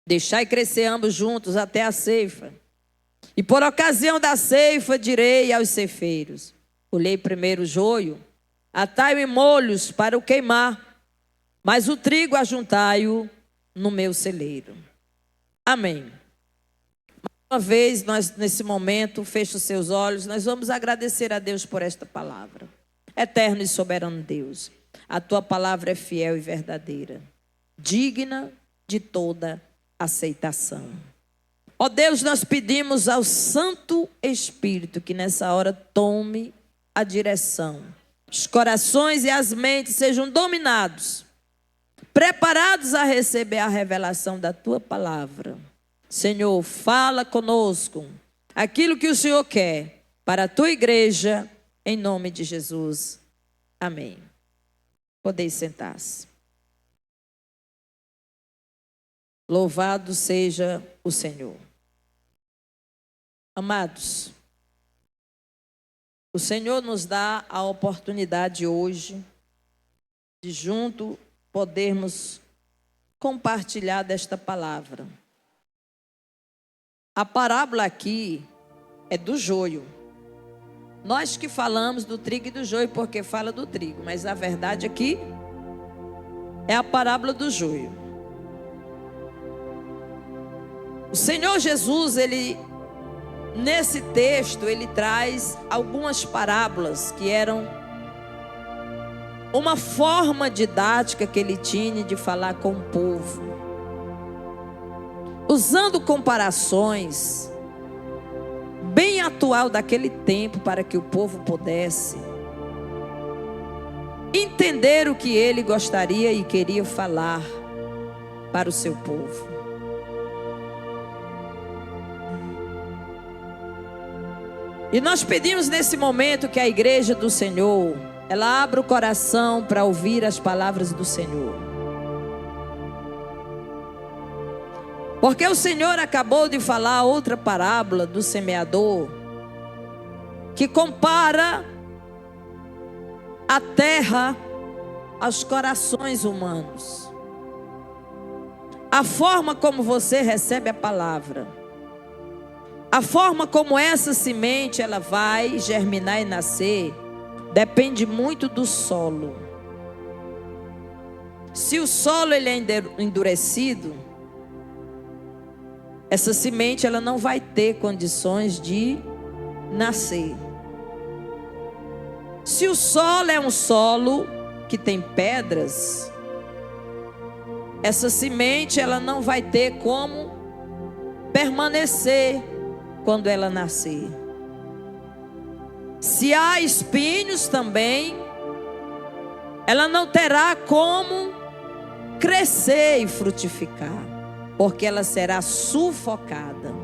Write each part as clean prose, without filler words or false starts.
Deixai crescer ambos juntos até a ceifa. E por ocasião da ceifa direi aos ceifeiros: colhei primeiro o joio, atai-o em molhos para o queimar, mas o trigo ajuntai-o no meu celeiro. Amém. Mais uma vez, nós nesse momento, feche os seus olhos, nós vamos agradecer a Deus por esta palavra. Eterno e soberano Deus, a tua palavra é fiel e verdadeira, digna de toda aceitação. Ó Deus, nós pedimos ao Santo Espírito que nessa hora tome a direção. Os corações e as mentes sejam dominados, preparados a receber a revelação da tua palavra. Senhor, fala conosco aquilo que o Senhor quer para a tua igreja, em nome de Jesus. Amém. Podeis sentar-se. Louvado seja o Senhor. Amados, o Senhor nos dá a oportunidade hoje de junto podermos compartilhar desta palavra. A parábola aqui é do joio. Nós que falamos do trigo e do joio porque fala do trigo, mas a verdade aqui é a parábola do joio. O Senhor Jesus, nesse texto, ele traz algumas parábolas que eram uma forma didática que ele tinha de falar com o povo, usando comparações bem atual daquele tempo para que o povo pudesse entender o que ele gostaria e queria falar para o seu povo. E nós pedimos nesse momento que a igreja do Senhor, ela abra o coração para ouvir as palavras do Senhor. Porque o Senhor acabou de falar outra parábola do semeador, que compara a terra aos corações humanos. A forma como você recebe a palavra, a forma como essa semente ela vai germinar e nascer, depende muito do solo. Se o solo ele é endurecido, essa semente ela não vai ter condições de nascer. Se o solo é um solo que tem pedras, essa semente ela não vai ter como permanecer quando ela nascer. Se há espinhos também, ela não terá como crescer e frutificar, porque ela será sufocada.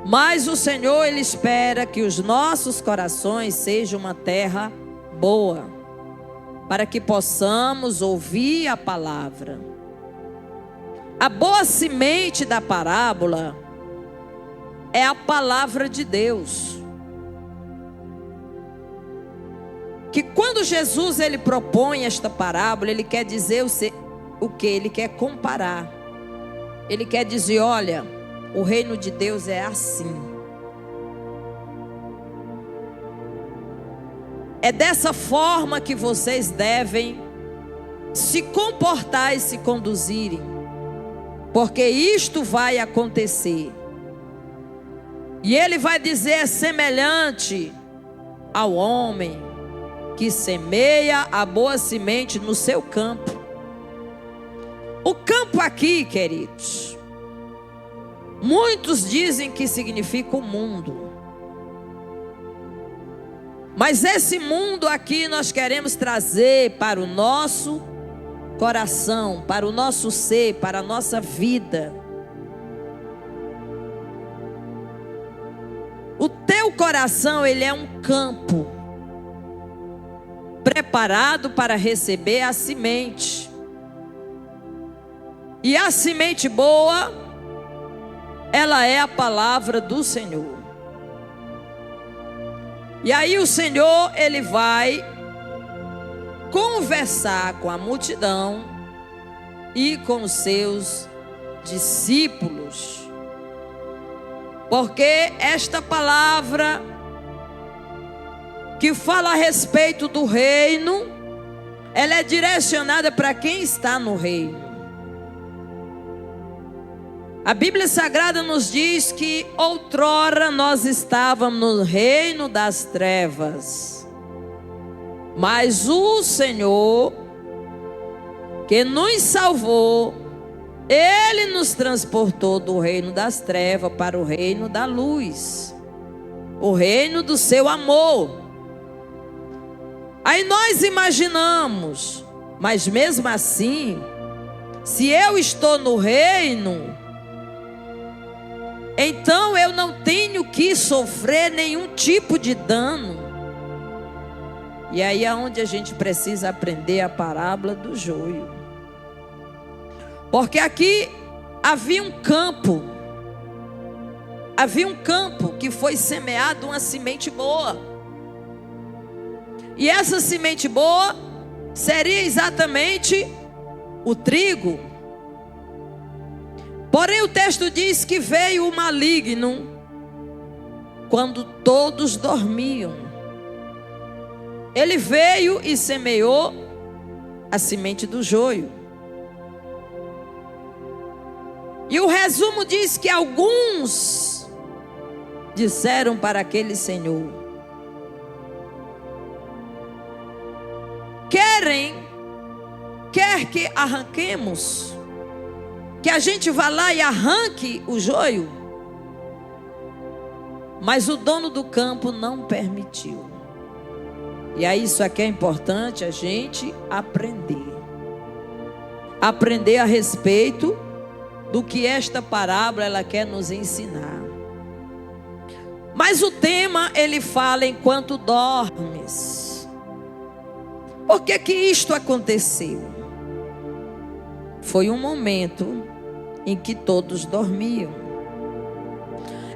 Mas o Senhor, Ele espera que os nossos corações sejam uma terra boa, para que possamos ouvir a palavra. A boa semente da parábola é a palavra de Deus. Que quando Jesus ele propõe esta parábola, ele quer dizer o que? Ele quer comparar. Ele quer dizer, olha, o reino de Deus é assim. É dessa forma que vocês devem se comportar e se conduzirem, porque isto vai acontecer. E ele vai dizer, é semelhante ao homem que semeia a boa semente no seu campo. O campo aqui, queridos, muitos dizem que significa o mundo. Mas esse mundo aqui nós queremos trazer para o nosso coração, para o nosso ser, para a nossa vida. O teu coração, ele é um campo preparado para receber a semente. E a semente boa, ela é a palavra do Senhor. E aí o Senhor, ele vai conversar com a multidão e com os seus discípulos. Porque esta palavra que fala a respeito do reino, ela é direcionada para quem está no reino. A Bíblia Sagrada nos diz que outrora nós estávamos no reino das trevas, mas o Senhor, que nos salvou, Ele nos transportou do reino das trevas para o reino da luz, o reino do seu amor. Aí nós imaginamos, mas mesmo assim, se eu estou no reino, então eu não tenho que sofrer nenhum tipo de dano. E aí é onde a gente precisa aprender a parábola do joio. Porque aqui havia um campo que foi semeado uma semente boa. E essa semente boa seria exatamente o trigo. Porém o texto diz que veio o maligno quando todos dormiam. Ele veio e semeou a semente do joio. E o resumo diz que alguns disseram para aquele senhor: quer que arranquemos? Que a gente vá lá e arranque o joio? Mas o dono do campo não permitiu. E aí isso aqui é importante a gente aprender. Aprender a respeito do que esta parábola ela quer nos ensinar. Mas o tema ele fala enquanto dormes. Por que que isto aconteceu? Foi um momento em que todos dormiam.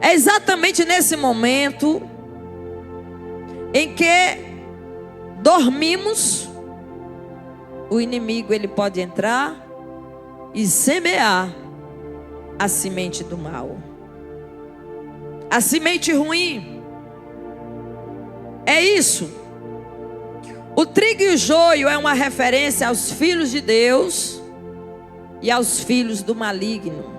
É exatamente nesse momento em que dormimos, o inimigo ele pode entrar e semear a semente do mal. A semente ruim. É isso. O trigo e o joio é uma referência aos filhos de Deus e aos filhos do maligno.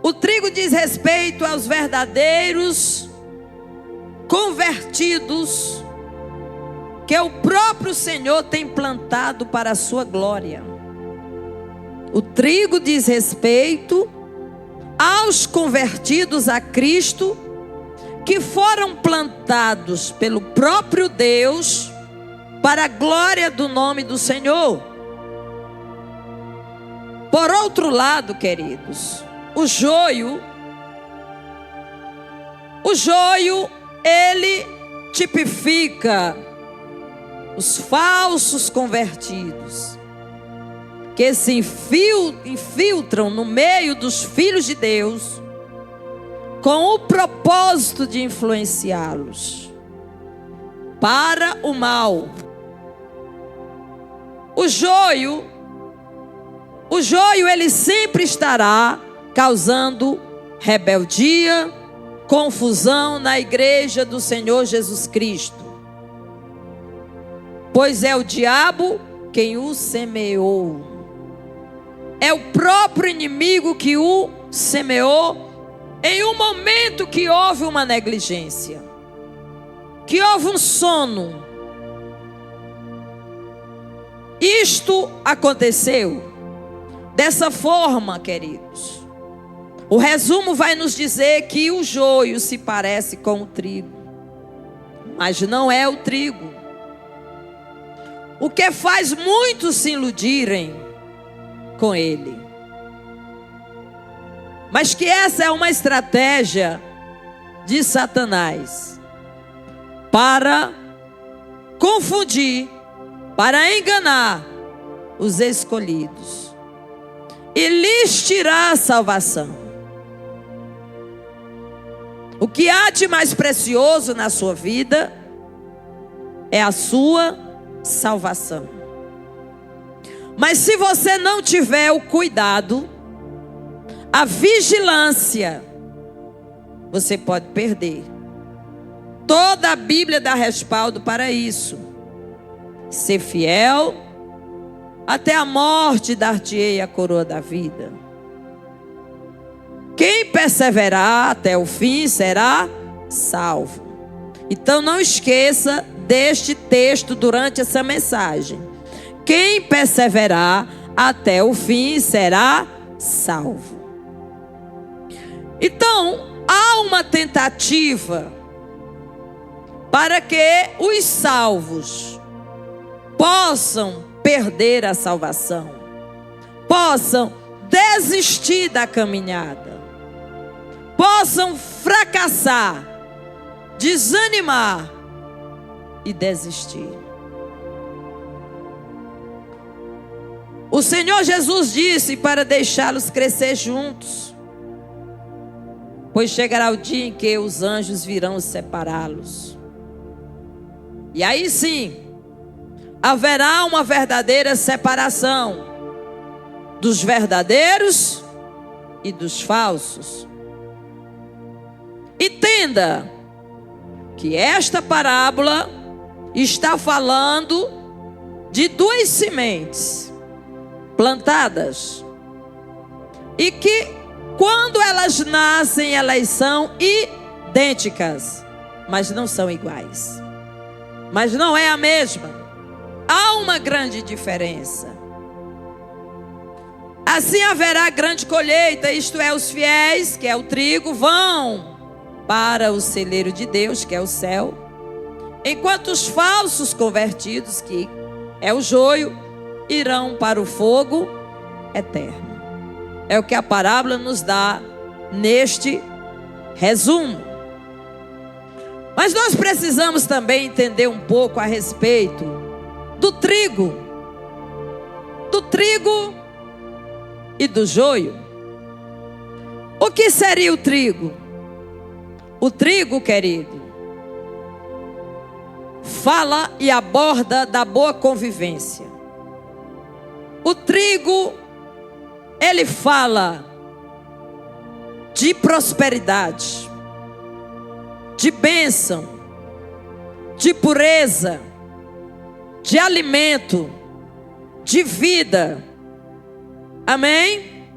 O trigo diz respeito aos verdadeiros convertidos que o próprio Senhor tem plantado para a sua glória. O trigo diz respeito aos convertidos a Cristo que foram plantados pelo próprio Deus para a glória do nome do Senhor. Por outro lado, queridos, o joio, ele tipifica os falsos convertidos que se infiltram no meio dos filhos de Deus com o propósito de influenciá-los para o mal. O joio ele sempre estará causando rebeldia, confusão na igreja do Senhor Jesus Cristo. Pois é o diabo quem o semeou. É o próprio inimigo que o semeou em um momento que houve uma negligência, que houve um sono. Isto aconteceu dessa forma, queridos. O resumo vai nos dizer que o joio se parece com o trigo, mas não é o trigo. O que faz muitos se iludirem com ele. Mas que essa é uma estratégia de Satanás para confundir, para enganar os escolhidos e lhes tirar a salvação. O que há de mais precioso na sua vida é a sua salvação. Mas se você não tiver o cuidado, a vigilância, você pode perder. Toda a Bíblia dá respaldo para isso. Ser fiel, até a morte dar-te-ei a coroa da vida. Quem perseverar até o fim será salvo. Então não esqueça deste texto durante essa mensagem. Quem perseverar até o fim será salvo. Então, há uma tentativa para que os salvos possam perder a salvação, possam desistir da caminhada, possam fracassar, desanimar e desistir. O Senhor Jesus disse para deixá-los crescer juntos, pois chegará o dia em que os anjos virão separá-los. E aí sim, haverá uma verdadeira separação dos verdadeiros e dos falsos. Entenda que esta parábola está falando de duas sementes plantadas e que quando elas nascem, elas são idênticas, mas não são iguais. Mas não é a mesma. Há uma grande diferença. Assim haverá grande colheita, isto é, os fiéis, que é o trigo, vão para o celeiro de Deus, que é o céu, enquanto os falsos convertidos, que é o joio, irão para o fogo eterno. É o que a parábola nos dá neste resumo. Mas nós precisamos também entender um pouco a respeito do trigo e do joio. O que seria o trigo? O trigo, querido, fala e aborda da boa convivência. O trigo, ele fala de prosperidade, de bênção, de pureza, de alimento, de vida. Amém?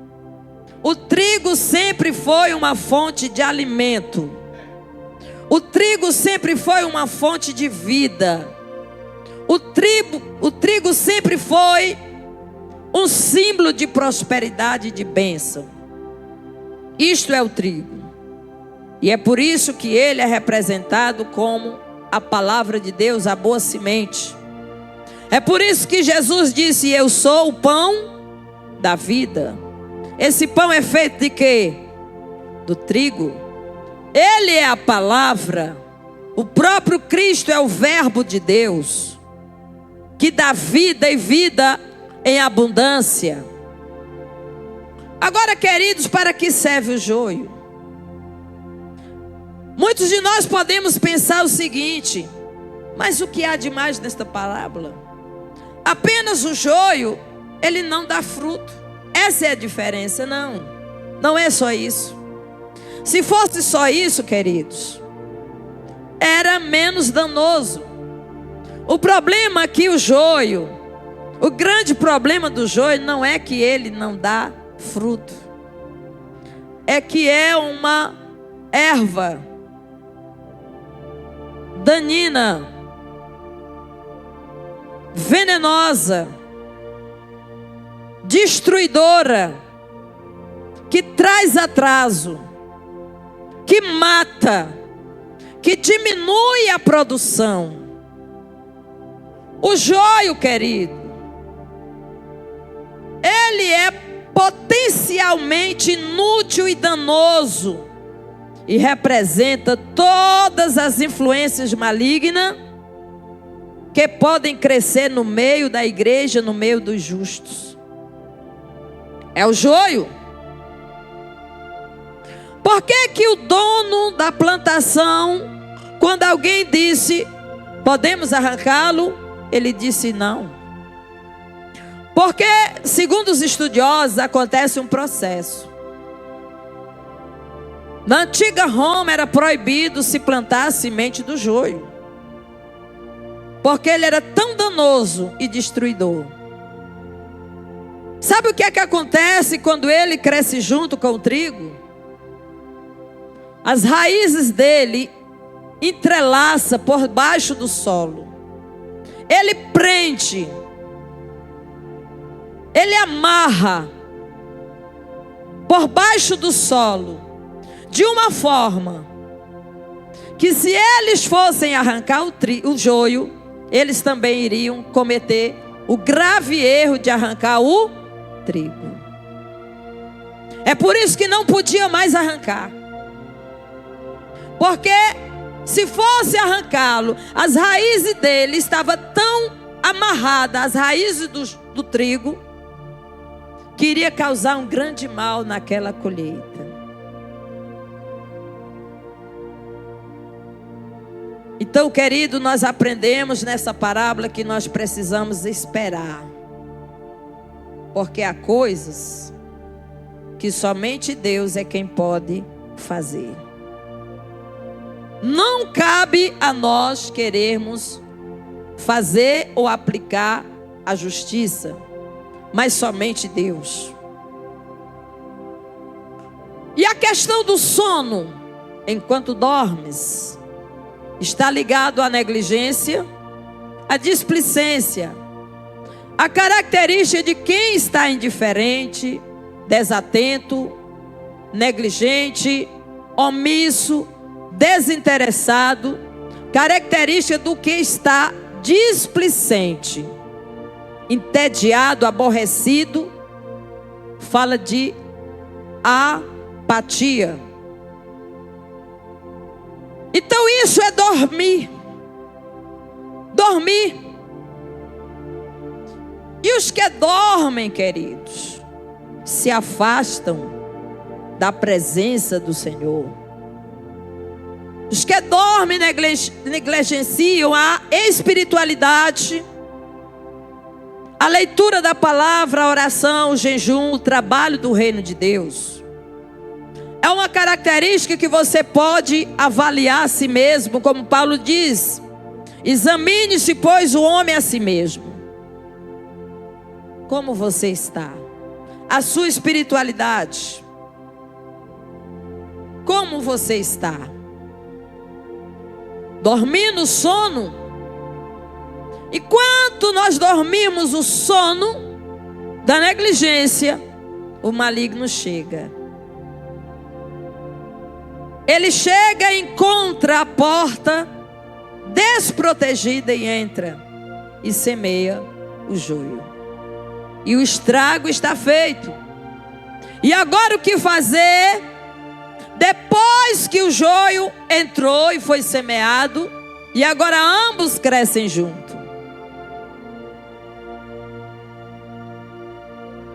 O trigo sempre foi uma fonte de alimento. O trigo sempre foi uma fonte de vida. O trigo sempre foi um símbolo de prosperidade e de bênção. Isto é o trigo. E é por isso que ele é representado como a palavra de Deus, a boa semente. É por isso que Jesus disse: eu sou o pão da vida. Esse pão é feito de quê? Do trigo. Ele é a palavra. O próprio Cristo é o verbo de Deus, que dá vida e vida em abundância. Agora, queridos, para que serve o joio? Muitos de nós podemos pensar o seguinte: mas o que há de mais nesta parábola? Apenas o joio, ele não dá fruto. Essa é a diferença. Não é só isso. Se fosse só isso, queridos, era menos danoso. O problema aqui, o joio, o grande problema do joio não é que ele não dá fruto, é que é uma erva danina, venenosa, destruidora, que traz atraso, que mata, que diminui a produção. O joio, querido, ele é potencialmente inútil e danoso e representa todas as influências malignas que podem crescer no meio da igreja, no meio dos justos. É o joio. Por que que o dono da plantação, quando alguém disse: podemos arrancá-lo, ele disse não? Porque, segundo os estudiosos, acontece um processo. Na antiga Roma era proibido se plantar a semente do joio, porque ele era tão danoso e destruidor. Sabe o que é que acontece quando ele cresce junto com o trigo? As raízes dele entrelaçam por baixo do solo. Ele prende, ele amarra por baixo do solo, de uma forma que, se eles fossem arrancar o joio, eles também iriam cometer o grave erro de arrancar o trigo. É por isso que não podia mais arrancar, porque se fosse arrancá-lo, as raízes dele estavam tão amarradas às raízes do trigo, que iria causar um grande mal naquela colheita. Então, querido, nós aprendemos nessa parábola que nós precisamos esperar, porque há coisas que somente Deus é quem pode fazer. Não cabe a nós querermos fazer ou aplicar a justiça, mas somente Deus. E a questão do sono enquanto dormes está ligado à negligência, à displicência, a característica de quem está indiferente, desatento, negligente, omisso, desinteressado, característica do que está displicente, entediado, aborrecido, fala de apatia. Então isso é dormir. Dormir. E os que dormem, queridos, se afastam da presença do Senhor. Os que dormem negligenciam a espiritualidade, a leitura da palavra, a oração, o jejum, o trabalho do reino de Deus. É uma característica que você pode avaliar a si mesmo, como Paulo diz: examine-se, pois, o homem a si mesmo. Como você está? A sua espiritualidade. Como você está? Dormindo o sono? E quando nós dormimos o sono da negligência, o maligno chega. Ele chega e encontra a porta desprotegida e entra e semeia o joio. E o estrago está feito. E agora o que fazer? Depois que o joio entrou e foi semeado, e agora ambos crescem junto.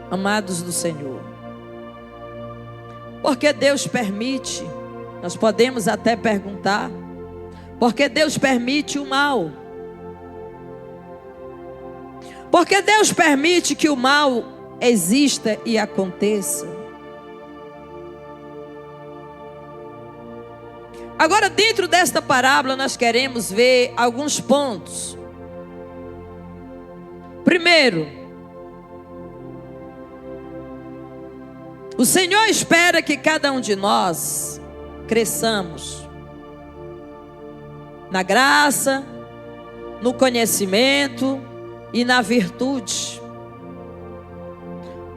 Amados do Senhor, porque Deus permite, nós podemos até perguntar, porque Deus permite o mal? Porque Deus permite que o mal exista e aconteça? Agora, dentro desta parábola, nós queremos ver alguns pontos. Primeiro, o Senhor espera que cada um de nós cresçamos na graça, no conhecimento e na virtude.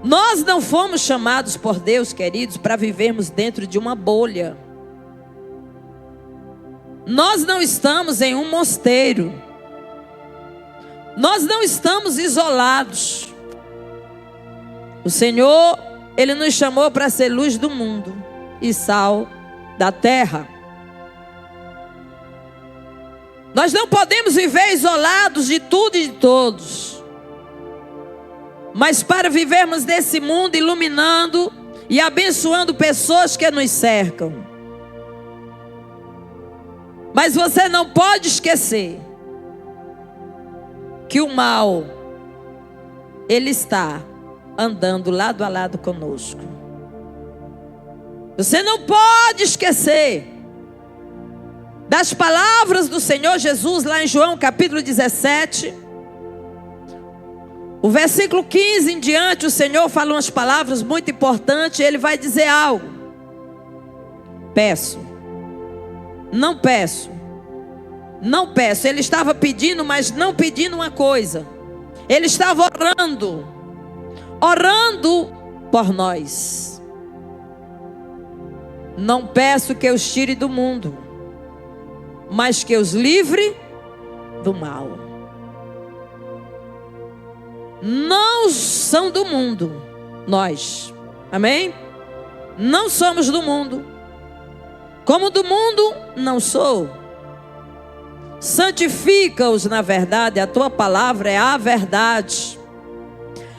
Nós não fomos chamados por Deus, queridos, para vivermos dentro de uma bolha. Nós não estamos em um mosteiro. Nós não estamos isolados. O Senhor, Ele nos chamou para ser luz do mundo e sal da terra. Nós não podemos viver isolados de tudo e de todos. Mas para vivermos nesse mundo, iluminando e abençoando pessoas que nos cercam. Mas você não pode esquecer que o mal, Ele está andando lado a lado conosco. Você não pode esquecer das palavras do Senhor Jesus lá em João capítulo 17. O versículo 15 em diante, o Senhor fala umas palavras muito importantes. Ele vai dizer algo. Peço. Não peço. Não peço. Ele estava pedindo, mas não pedindo uma coisa. Ele estava orando. Orando por nós. Não peço que os tire do mundo, mas que os livre do mal. Não são do mundo, nós. Amém? Não somos do mundo. Como do mundo, não sou. Santifica-os na verdade, a tua palavra é a verdade.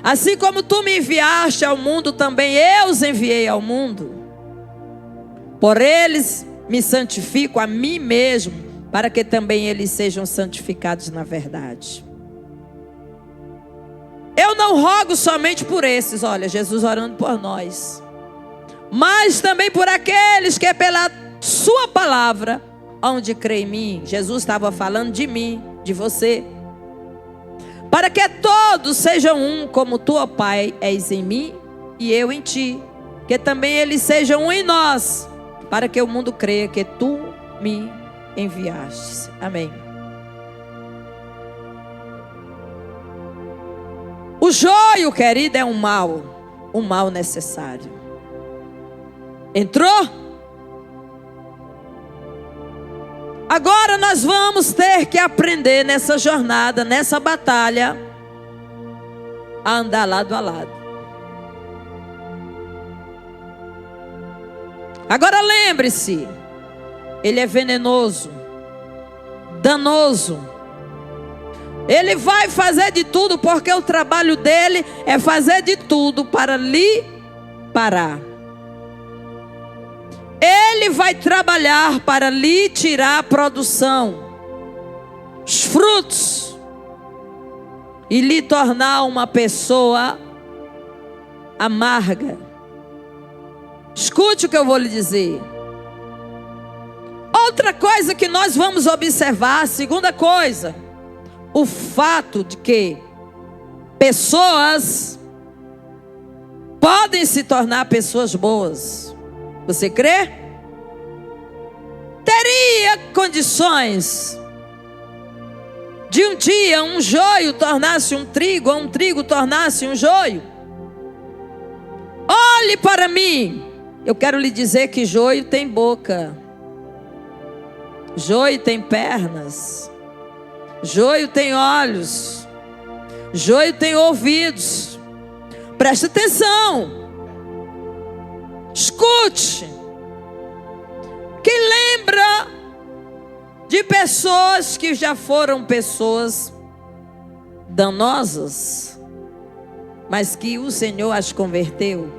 Assim como tu me enviaste ao mundo, também eu os enviei ao mundo. Por eles me santifico a mim mesmo, para que também eles sejam santificados na verdade. Eu não rogo somente por esses, olha, Jesus orando por nós, mas também por aqueles que pela sua palavra, onde crê em mim. Jesus estava falando de mim, de você. Para que todos sejam um, como tu, ó Pai, és em mim e eu em ti. Que também eles sejam um em nós, para que o mundo creia que tu me enviaste. Amém. O joio, querido, é um mal necessário. Entrou? Agora nós vamos ter que aprender nessa jornada, nessa batalha, a andar lado a lado. Agora lembre-se, ele é venenoso, danoso. Ele vai fazer de tudo, porque o trabalho dele é fazer de tudo para lhe parar. Ele vai trabalhar para lhe tirar a produção, os frutos, e lhe tornar uma pessoa amarga. Escute o que eu vou lhe dizer. Outra coisa que nós vamos observar, a segunda coisa, o fato de que pessoas podem se tornar pessoas boas. Você crê? Teria condições de um dia um joio tornar-se um trigo, ou um trigo tornar-se um joio? Olhe para mim. Eu quero lhe dizer que joio tem boca, joio tem pernas, joio tem olhos, joio tem ouvidos. Preste atenção. Escute. Quem lembra de pessoas que já foram pessoas danosas, mas que o Senhor as converteu?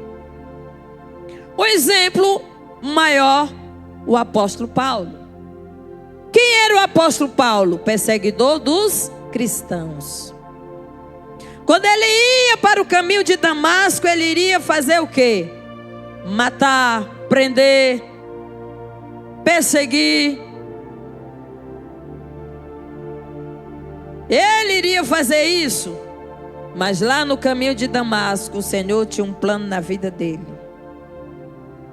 O exemplo maior, o apóstolo Paulo. Quem era o apóstolo Paulo? Perseguidor dos cristãos. Quando ele ia para o caminho de Damasco, ele iria fazer o quê? Matar, prender, perseguir. Ele iria fazer isso. Mas lá no caminho de Damasco, o Senhor tinha um plano na vida dele.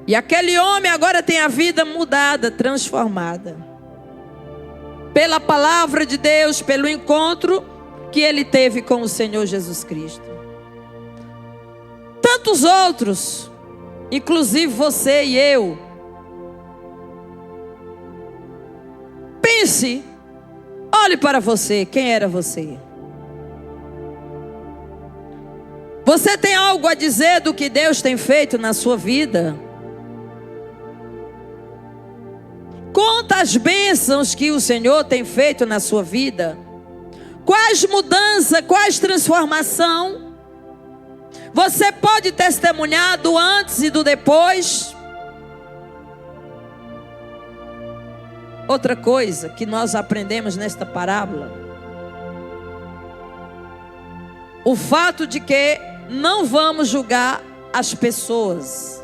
E aquele homem agora tem a vida mudada, transformada. Pela palavra de Deus, pelo encontro que ele teve com o Senhor Jesus Cristo. Tantos outros, inclusive você e eu. Pense, olhe para você, quem era você? Você tem algo a dizer do que Deus tem feito na sua vida? Conta as bênçãos que o Senhor tem feito na sua vida. Quais mudanças, quais transformação? Você pode testemunhar do antes e do depois? Outra coisa que nós aprendemos nesta parábola o fato de que não vamos julgar as pessoas.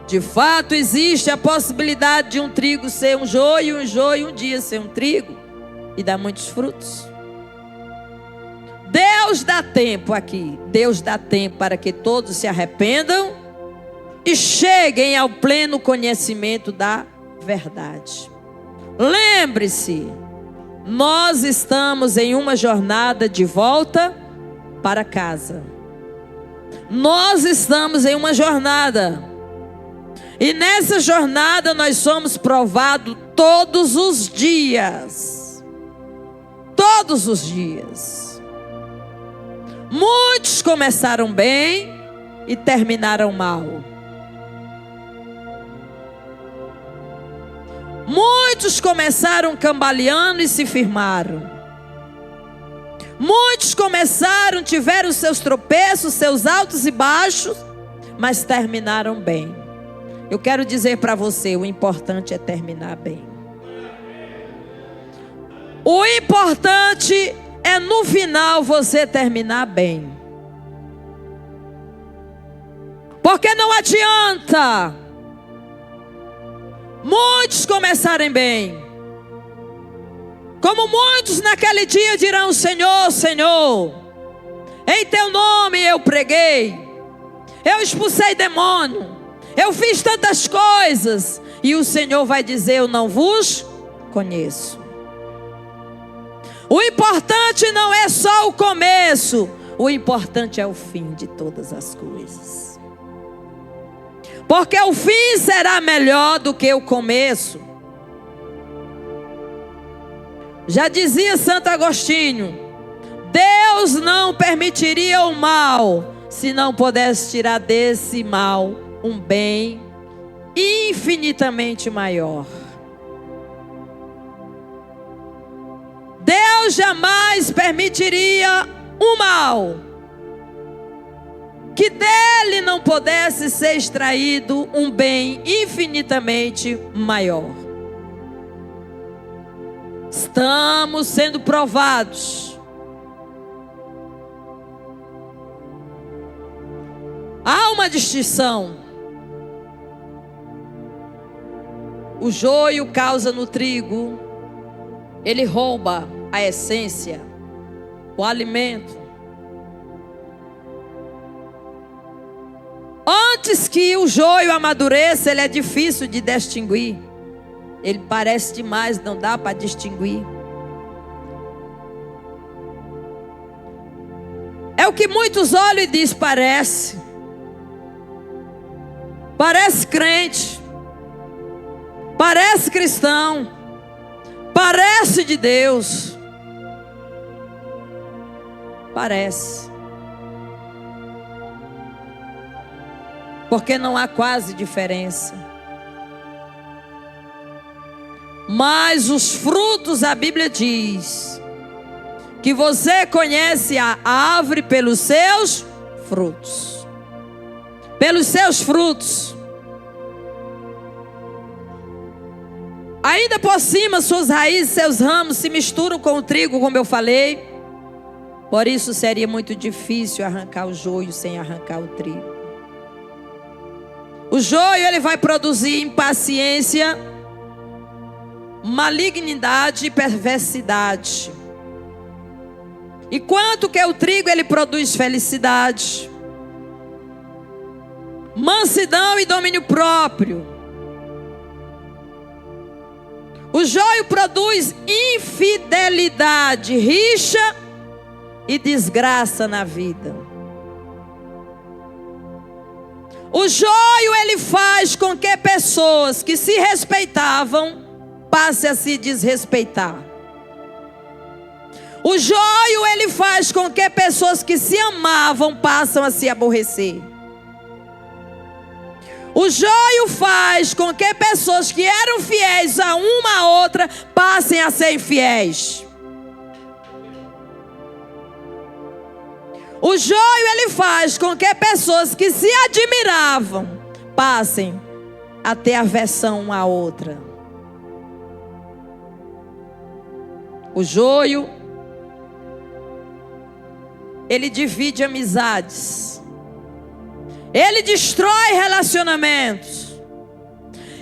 De fato, existe a possibilidade de um trigo ser um joio, um dia ser um trigo e dar muitos frutos. Deus dá tempo aqui. Deus dá tempo para que todos se arrependam e cheguem ao pleno conhecimento da verdade. Lembre-se, nós estamos em uma jornada de volta para casa. Nós estamos em uma jornada. E nessa jornada nós somos provados todos os dias. Todos os dias. Muitos começaram bem e terminaram mal. Muitos começaram cambaleando e se firmaram. Muitos começaram, tiveram seus tropeços, seus altos e baixos, mas terminaram bem. Eu quero dizer para você, o importante é terminar bem. O importante é no final você terminar bem. Porque não adianta muitos começarem bem, como muitos naquele dia dirão: Senhor, Senhor, em teu nome eu preguei, eu expulsei demônio, eu fiz tantas coisas. E o Senhor vai dizer: eu não vos conheço. O importante não é só o começo, o importante é o fim de todas as coisas. Porque o fim será melhor do que o começo. Já dizia Santo Agostinho: Deus não permitiria o mal se não pudesse tirar desse mal um bem infinitamente maior. Deus jamais permitiria o mal que dele não pudesse ser extraído um bem infinitamente maior. Estamos sendo provados. Há uma distinção. O joio causa no trigo, ele rouba a essência, o alimento. Antes que o joio amadureça, ele é difícil de distinguir. Ele parece demais, não dá para distinguir. É o que muitos olham e dizem: parece. Parece crente. Parece cristão. Parece de Deus. Parece. Porque não há quase diferença. Mas os frutos, a Bíblia diz que você conhece a árvore pelos seus frutos. Pelos seus frutos. Ainda por cima, suas raízes, seus ramos se misturam com o trigo, como eu falei. Por isso seria muito difícil arrancar o joio sem arrancar o trigo. O joio, ele vai produzir impaciência, malignidade e perversidade. Enquanto que o trigo, ele produz felicidade, mansidão e domínio próprio. O joio produz infidelidade, rixa e desgraça na vida. O joio, ele faz com que pessoas que se respeitavam passem a se desrespeitar. O joio, ele faz com que pessoas que se amavam passem a se aborrecer. O joio faz com que pessoas que eram fiéis a uma a outra passem a ser infiéis. O joio, ele faz com que pessoas que se admiravam passem a ter aversão uma à outra. O joio ele divide amizades, ele destrói relacionamentos,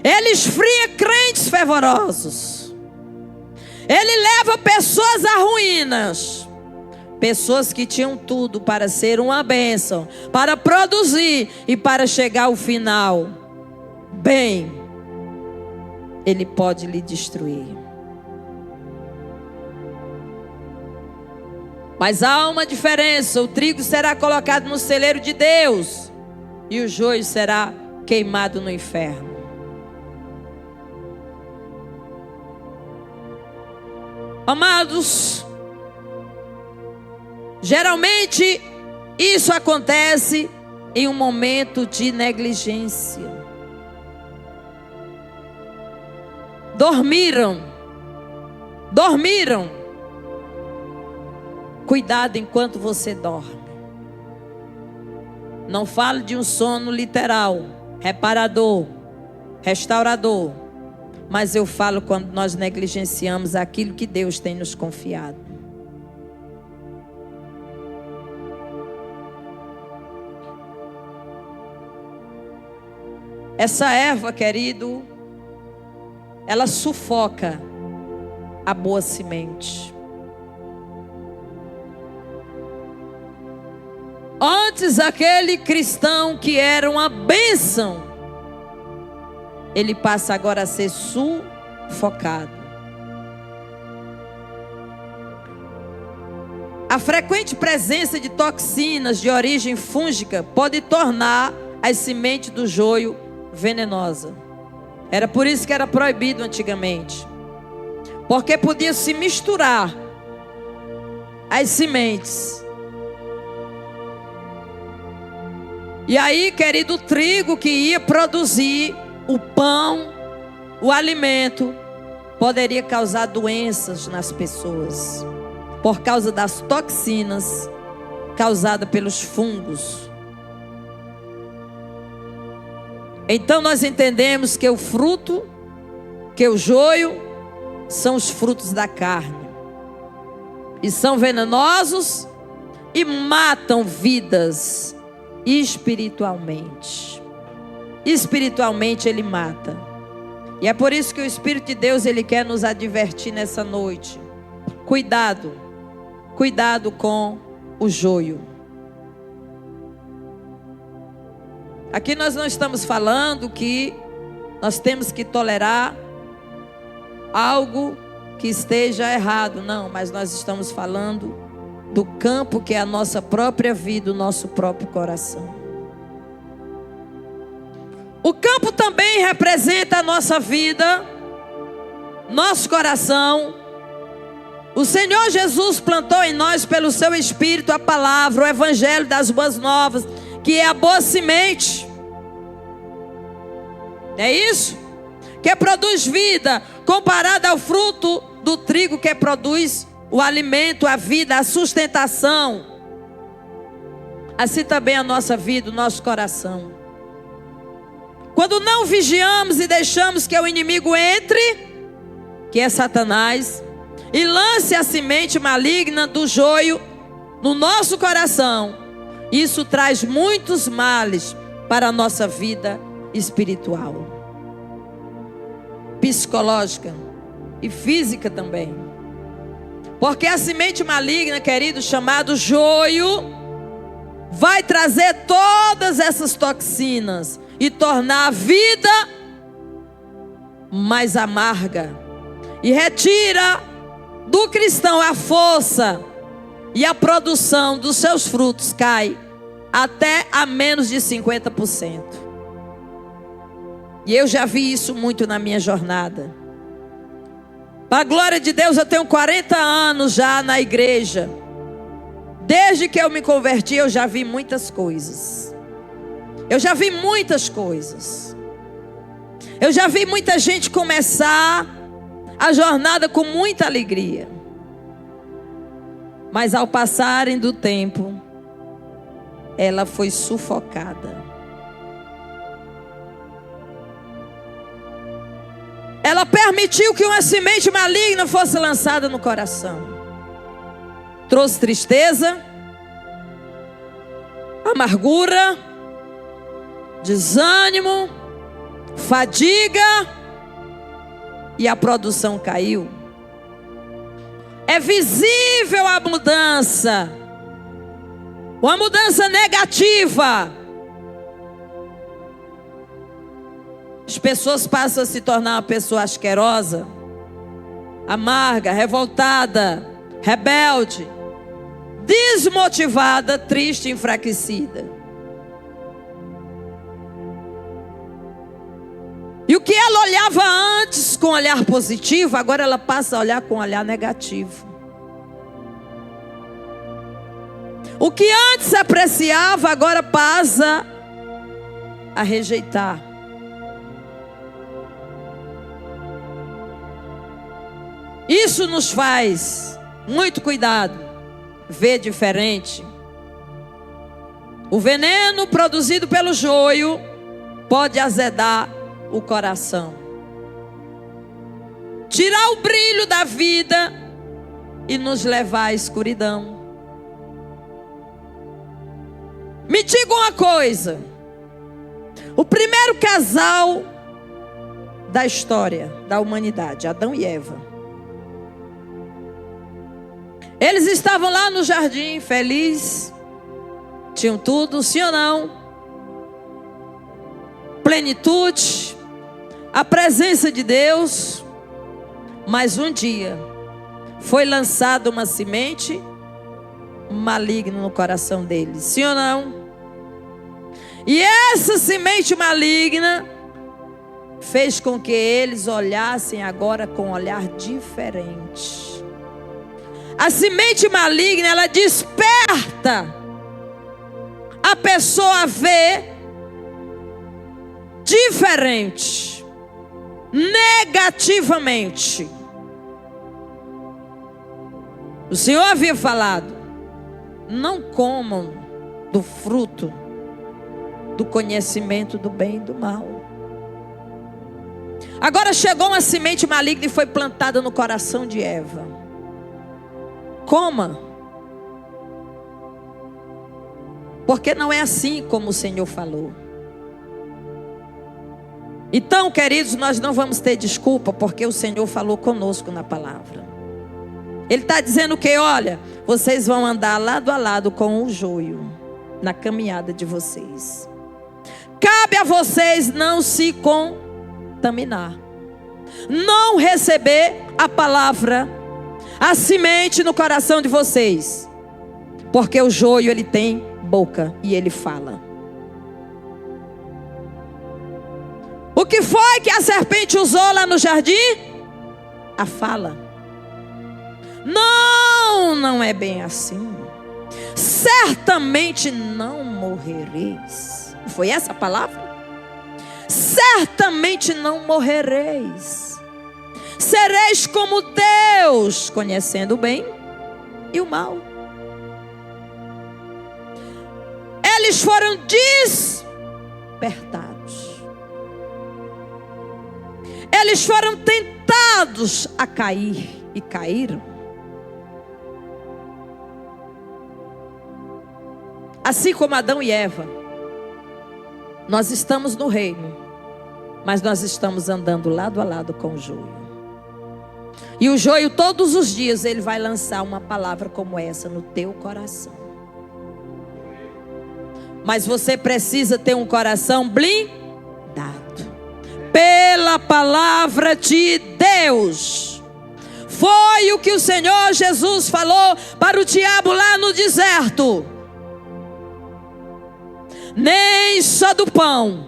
ele esfria crentes fervorosos, ele leva pessoas a ruínas, pessoas que tinham tudo para ser uma bênção, para produzir e para chegar ao final bem, ele pode lhe destruir. Mas há uma diferença: o trigo será colocado no celeiro de Deus e o joio será queimado no inferno. Amados, geralmente isso acontece em um momento de negligência. Dormiram. Cuidado enquanto você dorme. Não falo de um sono literal, reparador, restaurador. Mas eu falo quando nós negligenciamos aquilo que Deus tem nos confiado. Essa erva, querido, ela sufoca a boa semente. Antes, aquele cristão que era uma bênção, ele passa agora a ser sufocado. A frequente presença de toxinas de origem fúngica pode tornar as sementes do joio venenosa. Era por isso que era proibido antigamente, porque podia se misturar as sementes. E aí, querido, o trigo que ia produzir o pão, o alimento, poderia causar doenças nas pessoas, por causa das toxinas causadas pelos fungos. Então nós entendemos que o fruto, que o joio, são os frutos da carne. E são venenosos e matam vidas espiritualmente. Espiritualmente ele mata. E é por isso que o Espírito de Deus, ele quer nos advertir nessa noite. Cuidado com o joio. Aqui nós não estamos falando que nós temos que tolerar algo que esteja errado, não, mas nós estamos falando do campo que é a nossa própria vida, o nosso próprio coração. O campo também representa a nossa vida, nosso coração. O Senhor Jesus plantou em nós pelo seu Espírito a palavra, o Evangelho das Boas Novas, que é a boa semente. É isso? Que produz vida, comparada ao fruto do trigo que produz o alimento, a vida, a sustentação. Assim também a nossa vida, o nosso coração. Quando não vigiamos e deixamos que o inimigo entre, que é Satanás, e lance a semente maligna do joio no nosso coração, isso traz muitos males para a nossa vida espiritual, psicológica e física também. Porque a semente maligna, querido, chamado joio, vai trazer todas essas toxinas e tornar a vida mais amarga. E retira do cristão a força, e a produção dos seus frutos cai até a menos de 50%. E eu já vi isso muito na minha jornada. Para a glória de Deus, eu tenho 40 anos já na igreja. Desde que eu me converti, eu já vi muitas coisas. Eu já vi muitas coisas. Eu já vi muita gente começar a jornada com muita alegria. Mas ao passarem do tempo, ela foi sufocada. Ela permitiu que uma semente maligna fosse lançada no coração. Trouxe tristeza, amargura, desânimo, fadiga, e a produção caiu. É visível a mudança, uma mudança negativa. As pessoas passam a se tornar uma pessoa asquerosa, amarga, revoltada, rebelde, desmotivada, triste, enfraquecida. E o que ela olhava antes com olhar positivo, agora ela passa a olhar com olhar negativo. O que antes apreciava, agora passa a rejeitar. Isso nos faz muito cuidado, ver diferente. O veneno produzido pelo joio pode azedar o coração, tirar o brilho da vida e nos levar à escuridão. Me diga uma coisa: o primeiro casal da história da humanidade, Adão e Eva, eles estavam lá no jardim, felizes, tinham tudo, sim ou não? Plenitude, a presença de Deus. Mas um dia foi lançada uma semente maligna no coração deles, sim ou não? E essa semente maligna fez com que eles olhassem agora com um olhar diferente. A semente maligna, ela desperta a pessoa a ver diferente, negativamente. O Senhor havia falado: não comam do fruto do conhecimento do bem e do mal. Agora chegou uma semente maligna e foi plantada no coração de Eva. Coma, porque não é assim como o Senhor falou. Então, queridos, nós não vamos ter desculpa, porque o Senhor falou conosco na palavra. Ele está dizendo que, olha, vocês vão andar lado a lado com o joio na caminhada de vocês. Cabe a vocês não se contaminar, não receber a palavra, a semente no coração de vocês, porque o joio, ele tem boca e ele fala. O que foi que a serpente usou lá no jardim? A fala. Não, não é bem assim. Certamente não morrereis. Foi essa a palavra? Certamente não morrereis. Sereis como Deus, conhecendo o bem e o mal. Eles foram despertados. Eles foram tentados a cair e caíram. Assim como Adão e Eva, nós estamos no reino, mas nós estamos andando lado a lado com o joio. E o joio, todos os dias, ele vai lançar uma palavra como essa no teu coração. Mas você precisa ter um coração blindado pela palavra de Deus. Foi o que o Senhor Jesus falou para o diabo lá no deserto: nem só do pão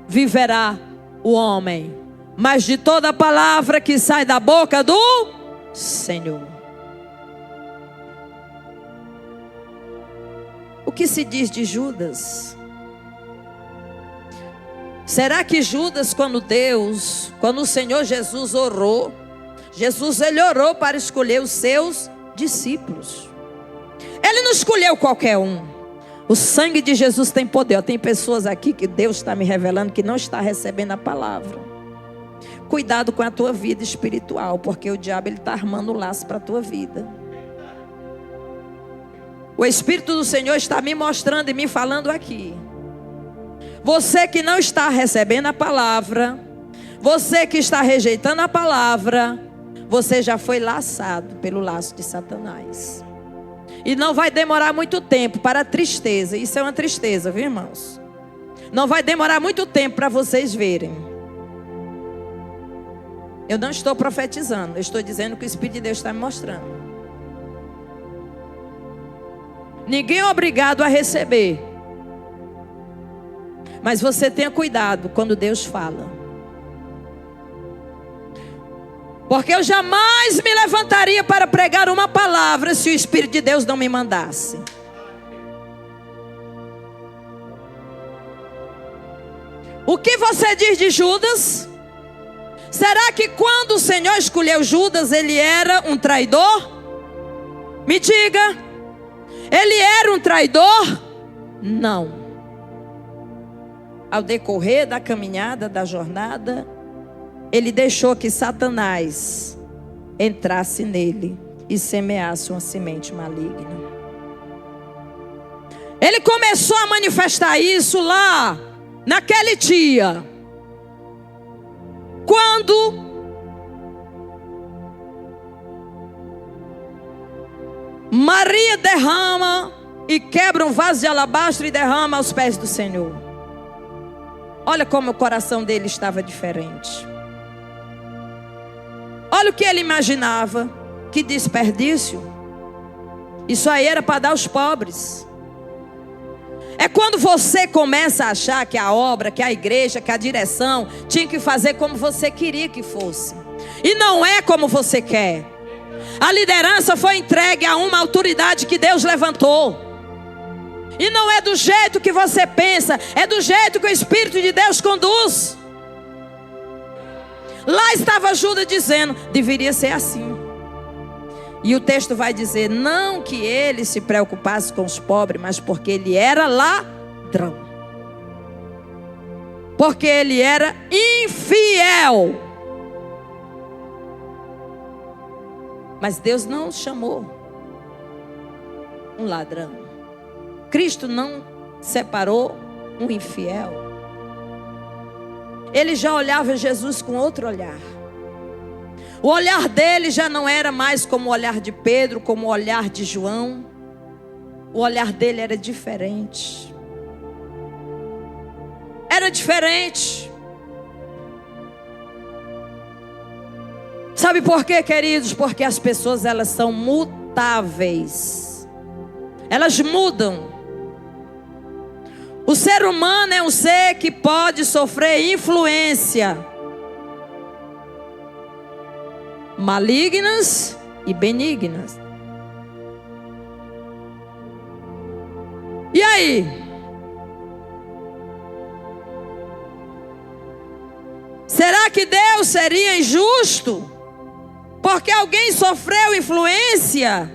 viverá o homem, mas de toda a palavra que sai da boca do Senhor. O que se diz de Judas? Será que Judas, quando o Senhor Jesus orou, ele orou para escolher os seus discípulos. Ele não escolheu qualquer um. O sangue de Jesus tem poder. Tem pessoas aqui que Deus está me revelando que não está recebendo a palavra. Cuidado com a tua vida espiritual, porque o diabo está armando um laço para a tua vida. O Espírito do Senhor está me mostrando e me falando aqui. Você que não está recebendo a palavra, você que está rejeitando a palavra, você já foi laçado pelo laço de Satanás. E não vai demorar muito tempo para a tristeza. Isso é uma tristeza, viu, irmãos? Não vai demorar muito tempo para vocês verem. Eu não estou profetizando, eu estou dizendo que o Espírito de Deus está me mostrando. Ninguém é obrigado a receber. Mas você tenha cuidado quando Deus fala. Porque eu jamais me levantaria para pregar uma palavra se o Espírito de Deus não me mandasse. O que você diz de Judas? Será que quando o Senhor escolheu Judas, ele era um traidor? Me diga. Ele era um traidor? Não. Ao decorrer da caminhada, da jornada, ele deixou que Satanás entrasse nele e semeasse uma semente maligna. Ele começou a manifestar isso lá, naquele dia, quando Maria derrama e quebra um vaso de alabastro e derrama aos pés do Senhor. Olha como o coração dele estava diferente. Olha o que ele imaginava. Que desperdício. Isso aí era para dar aos pobres. É quando você começa a achar que a obra, que a igreja, que a direção tinha que fazer como você queria que fosse. E não é como você quer. A liderança foi entregue a uma autoridade que Deus levantou. E não é do jeito que você pensa, é do jeito que o Espírito de Deus conduz. Lá estava Judas dizendo, deveria ser assim. E o texto vai dizer, não que ele se preocupasse com os pobres, mas porque ele era ladrão. Porque ele era infiel. Mas Deus não chamou um ladrão. Cristo não separou um infiel. Ele já olhava Jesus com outro olhar. O olhar dele já não era mais como o olhar de Pedro, como o olhar de João. O olhar dele era diferente. Era diferente. Sabe por quê, queridos? Porque as pessoas, elas são mutáveis. Elas mudam. O ser humano é um ser que pode sofrer influência malignas e benignas. E aí? Será que Deus seria injusto porque alguém sofreu influência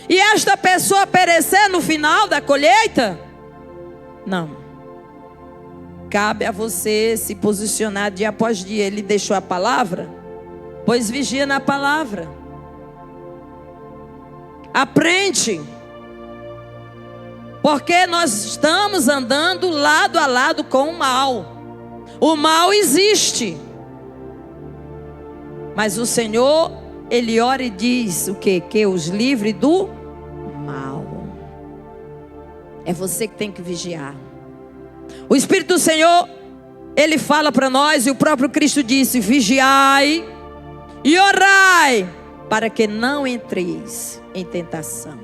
e esta pessoa perecer no final da colheita? Não. Cabe a você se posicionar dia após dia. Ele deixou a palavra, pois vigia na palavra. Aprende. Porque nós estamos andando lado a lado com o mal. O mal existe. Mas o Senhor, Ele ora e diz o quê? Que os livre do mal. É você que tem que vigiar. O Espírito do Senhor, Ele fala para nós, e o próprio Cristo disse, vigiai e orai, para que não entreis em tentação.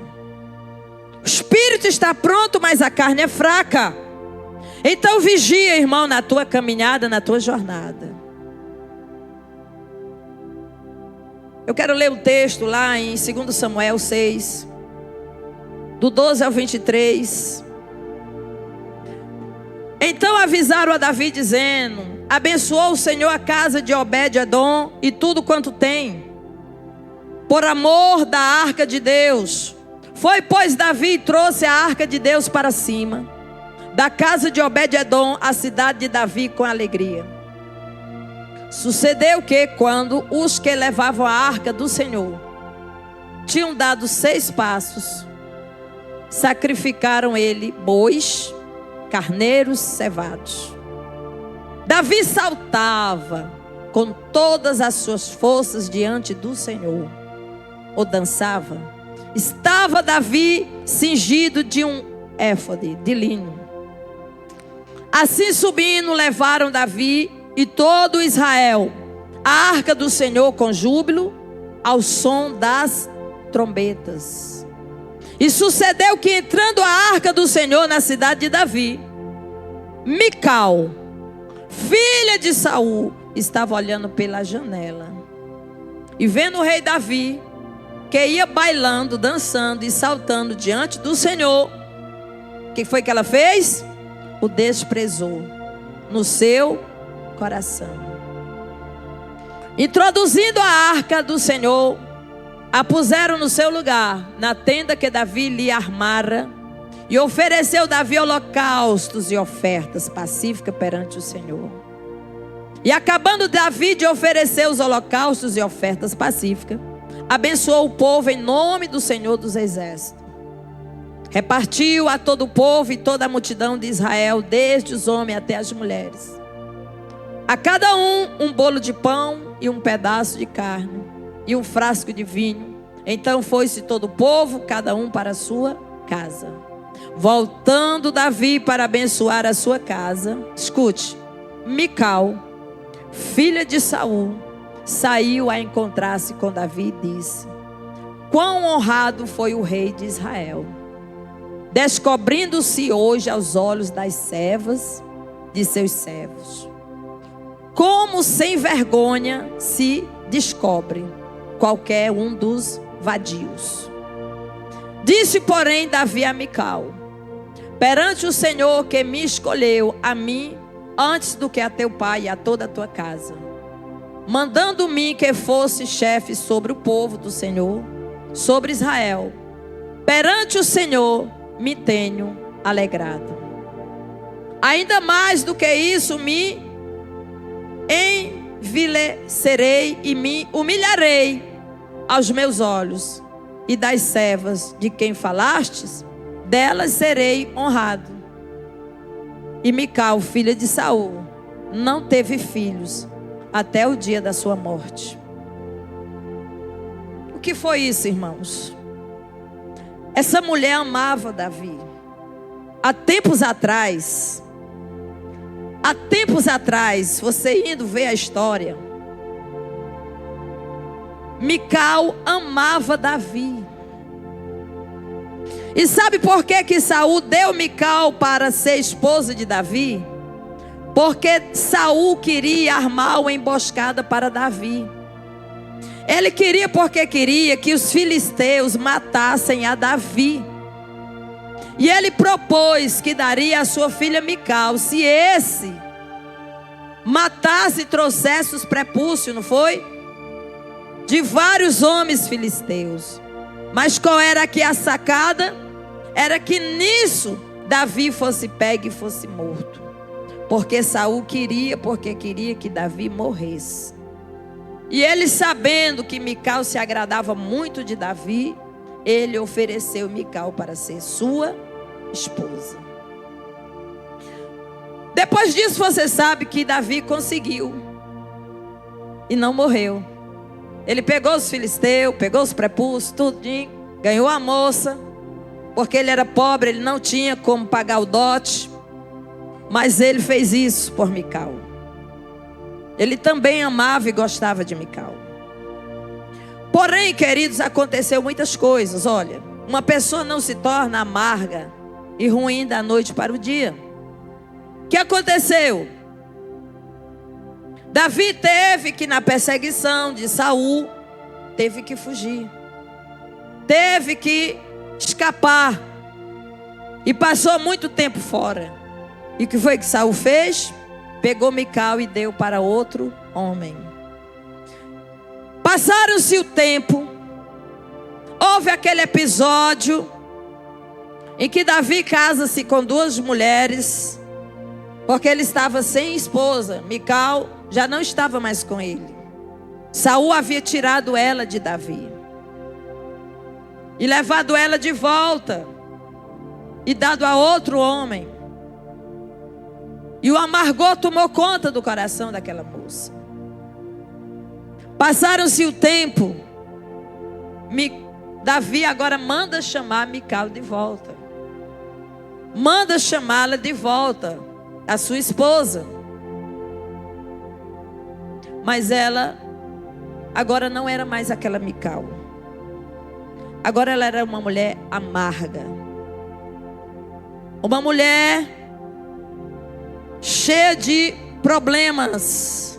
O espírito está pronto, mas a carne é fraca. Então vigia, irmão, na tua caminhada, na tua jornada. Eu quero ler o texto lá em 2 Samuel 6, do 12 ao 23. Então avisaram a Davi dizendo, abençoou o Senhor a casa de Obed-edom e tudo quanto tem, por amor da arca de Deus. Foi, pois, Davi e trouxe a arca de Deus para cima, da casa de Obed-edom, a cidade de Davi, com alegria. Sucedeu que, quando os que levavam a arca do Senhor tinham dado 6 passos, sacrificaram ele bois, carneiros cevados. Davi saltava com todas as suas forças diante do Senhor, ou dançava. Estava Davi cingido de um éfode de linho. Assim subindo, levaram Davi e todo Israel a arca do Senhor com júbilo, ao som das trombetas. E sucedeu que, entrando a arca do Senhor na cidade de Davi, Mical, filha de Saul, estava olhando pela janela. E vendo o rei Davi, que ia bailando, dançando e saltando diante do Senhor, o que foi que ela fez? O desprezou no seu coração. Introduzindo a arca do Senhor, a puseram no seu lugar, na tenda que Davi lhe armara, e ofereceu Davi holocaustos e ofertas pacíficas perante o Senhor. E acabando Davi de oferecer os holocaustos e ofertas pacíficas, abençoou o povo em nome do Senhor dos Exércitos. Repartiu a todo o povo e toda a multidão de Israel, desde os homens até as mulheres, a cada um bolo de pão e um pedaço de carne e um frasco de vinho. Então foi-se todo o povo, cada um para a sua casa. Voltando Davi para abençoar a sua casa, escute, Mical, filha de Saul, saiu a encontrar-se com Davi e disse: quão honrado foi o rei de Israel, descobrindo-se hoje aos olhos das servas de seus servos. Como sem vergonha se descobre qualquer um dos vadios. Disse, porém, Davi a Mical: perante o Senhor que me escolheu a mim antes do que a teu pai e a toda a tua casa, mandando-me que fosse chefe sobre o povo do Senhor, sobre Israel, perante o Senhor me tenho alegrado. Ainda mais do que isso, me envilecerei e me humilharei aos meus olhos, e das servas de quem falastes, delas serei honrado. E Mical, filha de Saul, não teve filhos até o dia da sua morte. O que foi isso, irmãos? Essa mulher amava Davi. Há tempos atrás, você indo ver a história, Mical amava Davi. E sabe por que Saul deu Mical para ser esposa de Davi? Porque Saul queria armar uma emboscada para Davi. Ele queria porque queria que os filisteus matassem a Davi. E ele propôs que daria a sua filha Mical se esse matasse e trouxesse os prepúcios, não foi? De vários homens filisteus. Mas qual era aqui a sacada? Era que nisso Davi fosse pego e fosse morto. Porque Saul queria que Davi morresse. E ele, sabendo que Mical se agradava muito de Davi, ele ofereceu Mical para ser sua esposa. Depois disso, você sabe que Davi conseguiu e não morreu. Ele pegou os filisteus, pegou os prepúcios, tudinho, ganhou a moça, porque ele era pobre, ele não tinha como pagar o dote, mas ele fez isso por Mical. Ele também amava e gostava de Mical. Porém, queridos, aconteceu muitas coisas. Olha, uma pessoa não se torna amarga e ruim da noite para o dia. O que aconteceu? Davi teve que, na perseguição de Saul, teve que fugir. Teve que escapar. E passou muito tempo fora. E o que foi que Saul fez? Pegou Mical e deu para outro homem. Passaram-se o tempo. Houve aquele episódio em que Davi casa-se com duas mulheres, porque ele estava sem esposa. Mical já não estava mais com ele. Saul havia tirado ela de Davi e levado ela de volta e dado a outro homem. E o amargor tomou conta do coração daquela moça. Passaram-se o tempo. Davi agora manda chamar Mical de volta. Manda chamá-la de volta, a sua esposa. Mas ela agora não era mais aquela Mical. Agora ela era uma mulher amarga. Uma mulher cheia de problemas.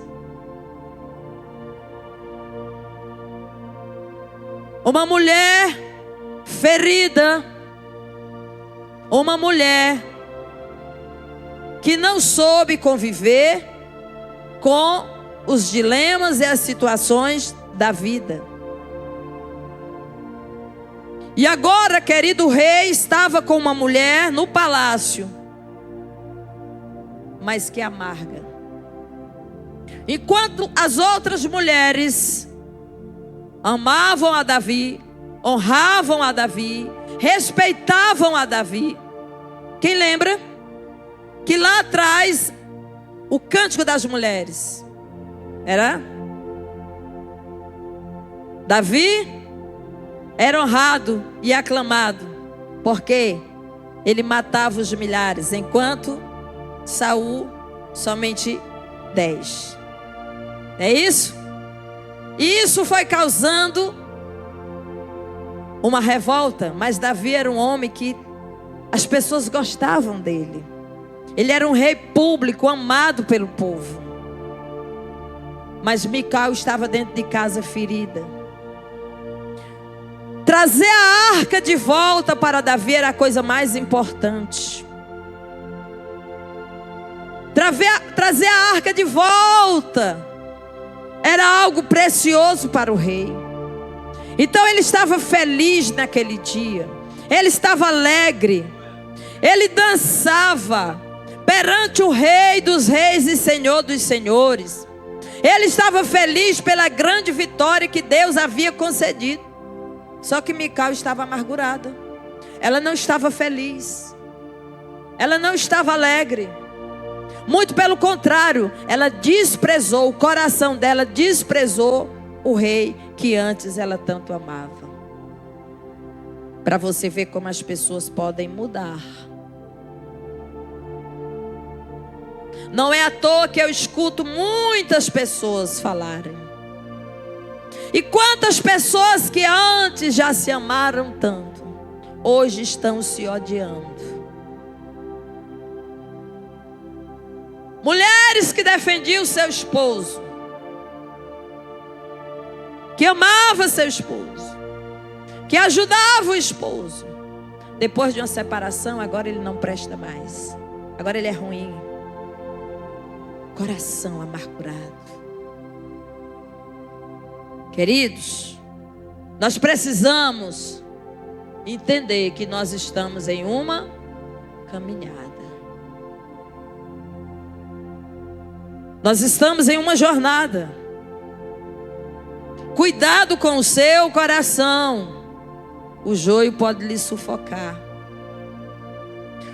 Uma mulher ferida. Uma mulher que não soube conviver com os dilemas e as situações da vida. E agora, querido rei, estava com uma mulher no palácio, mas que amarga. Enquanto as outras mulheres amavam a Davi, honravam a Davi, respeitavam a Davi. Quem lembra que lá atrás o cântico das mulheres era Davi era honrado e aclamado, porque ele matava os milhares, enquanto Saul somente 10. É isso? E isso foi causando uma revolta. Mas Davi era um homem que as pessoas gostavam dele. Ele era um rei público, amado pelo povo. Mas Mical estava dentro de casa ferida. Trazer a arca de volta para Davi era a coisa mais importante. Trazer a arca de volta era algo precioso para o rei. Então ele estava feliz naquele dia. Ele estava alegre. Ele dançava perante o Rei dos Reis e Senhor dos Senhores. Ele estava feliz pela grande vitória que Deus havia concedido. Só que Mical estava amargurada. Ela não estava feliz. Ela não estava alegre. Muito pelo contrário, ela desprezou, o coração dela desprezou o rei que antes ela tanto amava. Para você ver como as pessoas podem mudar. Não é à toa que eu escuto muitas pessoas falarem. E quantas pessoas que antes já se amaram tanto, hoje estão se odiando. Mulheres que defendiam seu esposo, que amava seu esposo, que ajudava o esposo. Depois de uma separação, agora ele não presta mais. Agora ele é ruim. Coração amargurado. Queridos, nós precisamos entender que nós estamos em uma caminhada. Nós estamos em uma jornada. Cuidado com o seu coração. O joio pode lhe sufocar.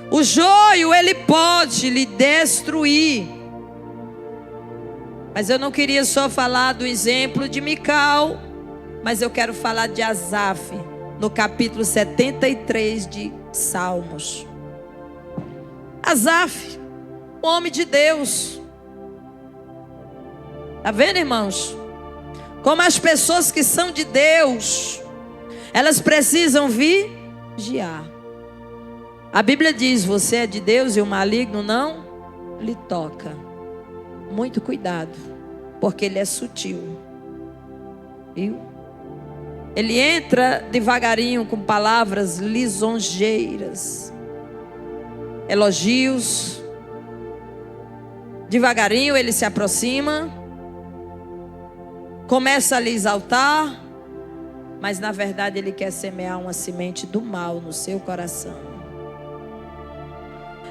O joio, ele pode lhe destruir. Mas eu não queria só falar do exemplo de Mical, mas eu quero falar de Asaf, no capítulo 73 de Salmos. Asaf, um homem de Deus. Está vendo, irmãos? Como as pessoas que são de Deus, elas precisam vigiar. A Bíblia diz, você é de Deus e o maligno não lhe toca. Muito cuidado, porque ele é sutil. Viu? Ele entra devagarinho com palavras lisonjeiras, elogios. Devagarinho ele se aproxima, começa a lhe exaltar, mas na verdade ele quer semear uma semente do mal no seu coração.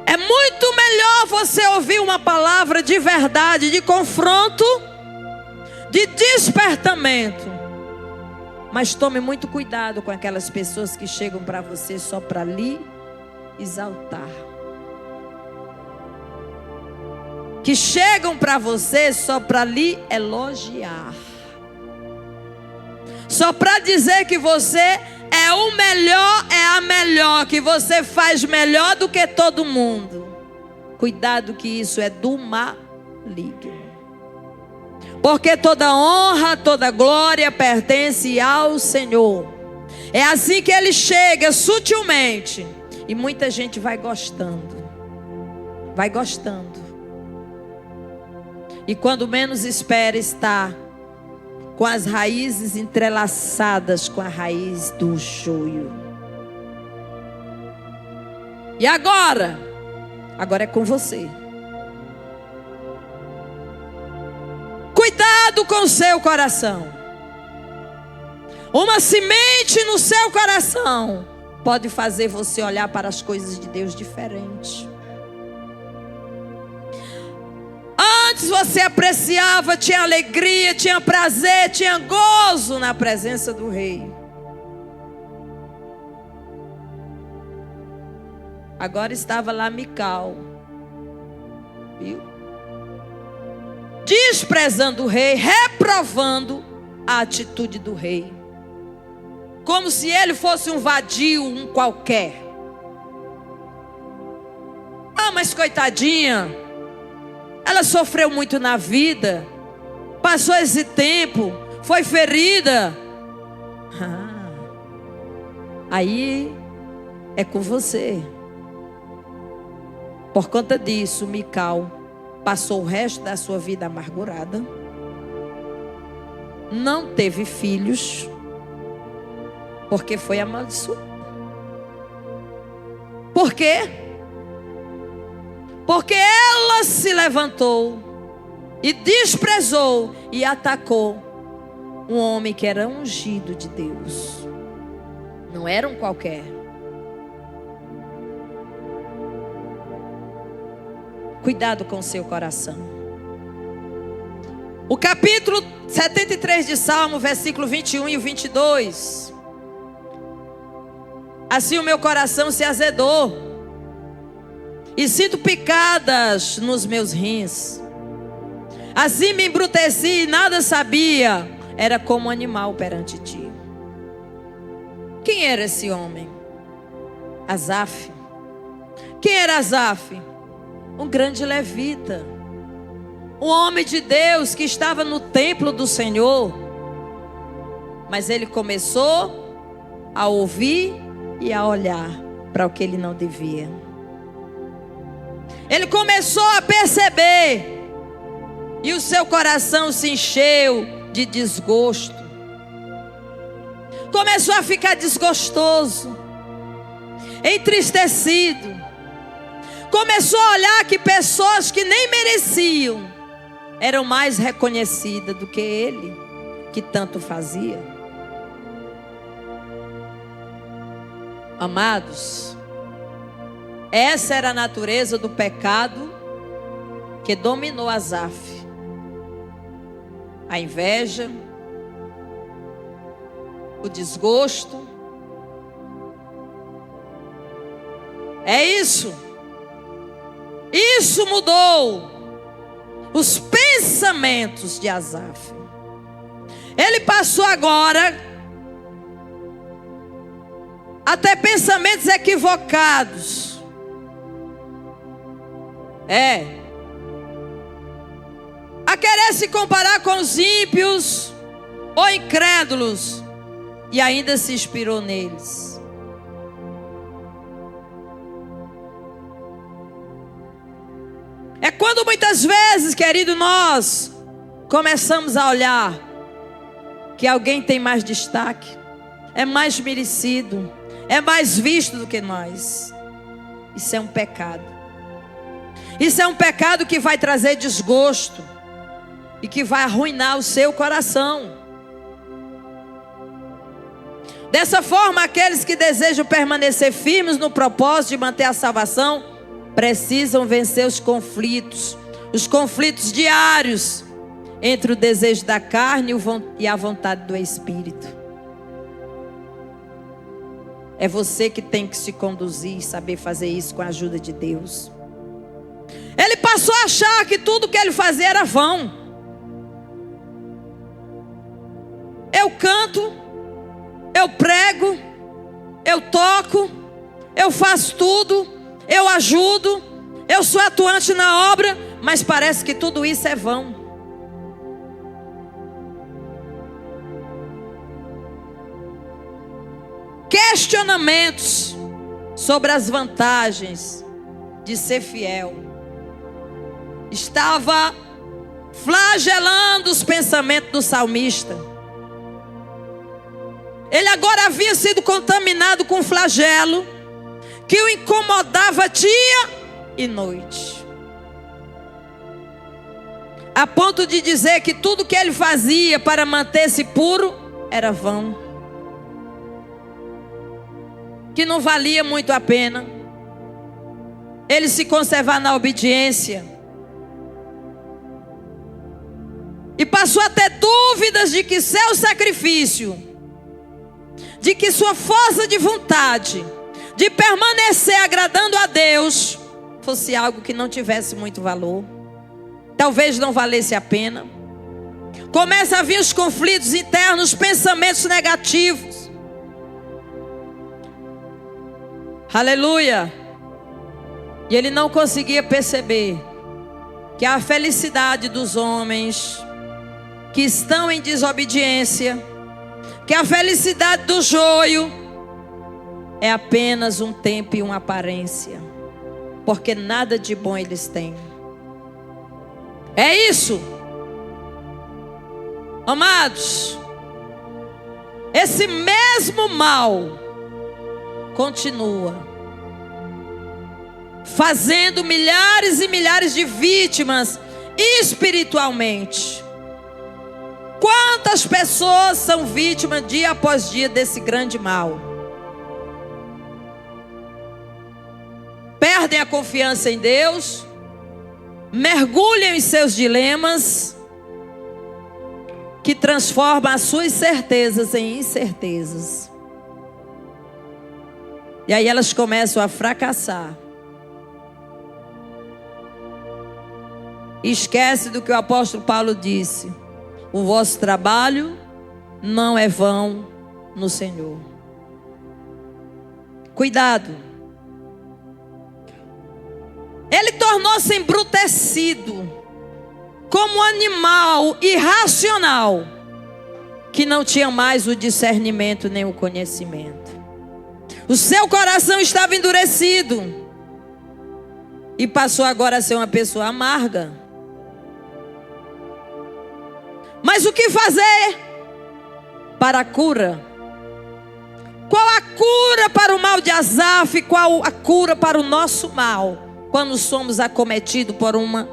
É muito melhor você ouvir uma palavra de verdade, de confronto, de despertamento. Mas tome muito cuidado com aquelas pessoas que chegam para você só para lhe exaltar, que chegam para você só para lhe elogiar, só para dizer que você é o melhor, é a melhor, que você faz melhor do que todo mundo. Cuidado, que isso é do maligno. Porque toda honra, toda glória pertence ao Senhor. É assim que ele chega sutilmente. E muita gente vai gostando. Vai gostando. E quando menos espera, está com as raízes entrelaçadas com a raiz do joio. E agora? Agora é com você. Cuidado com o seu coração. Uma semente no seu coração pode fazer você olhar para as coisas de Deus diferente. Antes você apreciava, tinha alegria, tinha prazer, tinha gozo na presença do Rei. Agora estava lá Mical, viu? Desprezando o rei, reprovando a atitude do rei, como se ele fosse um vadio, um qualquer. Ah, mas coitadinha, ela sofreu muito na vida, passou esse tempo, foi ferida. Aí é com você. Por conta disso, Mical passou o resto da sua vida amargurada, não teve filhos, porque foi amaldiçoada. Por quê? Porque ela se levantou e desprezou e atacou um homem que era ungido de Deus. Não era um qualquer. Cuidado com o seu coração. O capítulo 73 de Salmo, versículo 21 e 22. Assim o meu coração se azedou, e sinto picadas nos meus rins. Assim me embruteci e nada sabia. Era como um animal perante ti. Quem era esse homem? Asaf. Quem era Asaf? Um grande levita, um homem de Deus que estava no templo do Senhor. Mas ele começou a ouvir e a olhar para o que ele não devia. Ele começou a perceber, e o seu coração se encheu de desgosto. Começou a ficar desgostoso, entristecido. Começou a olhar que pessoas que nem mereciam eram mais reconhecidas do que ele, que tanto fazia. Amados, essa era a natureza do pecado que dominou Asaf. A inveja, o desgosto. É isso. Isso mudou os pensamentos de Asaf. Ele passou agora a ter pensamentos equivocados. A querer se comparar com os ímpios ou incrédulos, e ainda se inspirou neles. É quando muitas vezes, querido, nós começamos a olhar que alguém tem mais destaque, é mais merecido, é mais visto do que nós. Isso é um pecado. Isso é um pecado que vai trazer desgosto e que vai arruinar o seu coração. Dessa forma, aqueles que desejam permanecer firmes no propósito de manter a salvação precisam vencer os conflitos diários entre o desejo da carne e a vontade do Espírito. É você que tem que se conduzir e saber fazer isso com a ajuda de Deus. Ele passou a achar que tudo que ele fazia era vão. Eu canto, eu prego, eu toco, eu faço tudo, eu ajudo, eu sou atuante na obra, mas parece que tudo isso é vão. Questionamentos sobre as vantagens de ser fiel estava flagelando os pensamentos do salmista. Ele agora havia sido contaminado com um flagelo que o incomodava dia e noite, a ponto de dizer que tudo que ele fazia para manter-se puro era vão, que não valia muito a pena ele se conservar na obediência. E passou a ter dúvidas de que seu sacrifício, de que sua força de vontade, de permanecer agradando a Deus, fosse algo que não tivesse muito valor. Talvez não valesse a pena. Começa a vir os conflitos internos, pensamentos negativos. Aleluia. E ele não conseguia perceber que a felicidade dos homens que estão em desobediência, que a felicidade do joio é apenas um tempo e uma aparência, porque nada de bom eles têm. É isso, amados. Esse mesmo mal continua fazendo milhares e milhares de vítimas espiritualmente. Quantas pessoas são vítimas dia após dia desse grande mal? Perdem a confiança em Deus, mergulham em seus dilemas, que transformam as suas certezas em incertezas. E aí elas começam a fracassar. Esquece do que o apóstolo Paulo disse: o vosso trabalho não é vão no Senhor. Cuidado. Ele tornou-se embrutecido, como um animal irracional, que não tinha mais o discernimento nem o conhecimento. O seu coração estava endurecido e passou agora a ser uma pessoa amarga. Mas o que fazer para a cura? Qual a cura para o mal de Asaf? Qual a cura para o nosso mal, quando somos acometidos por uma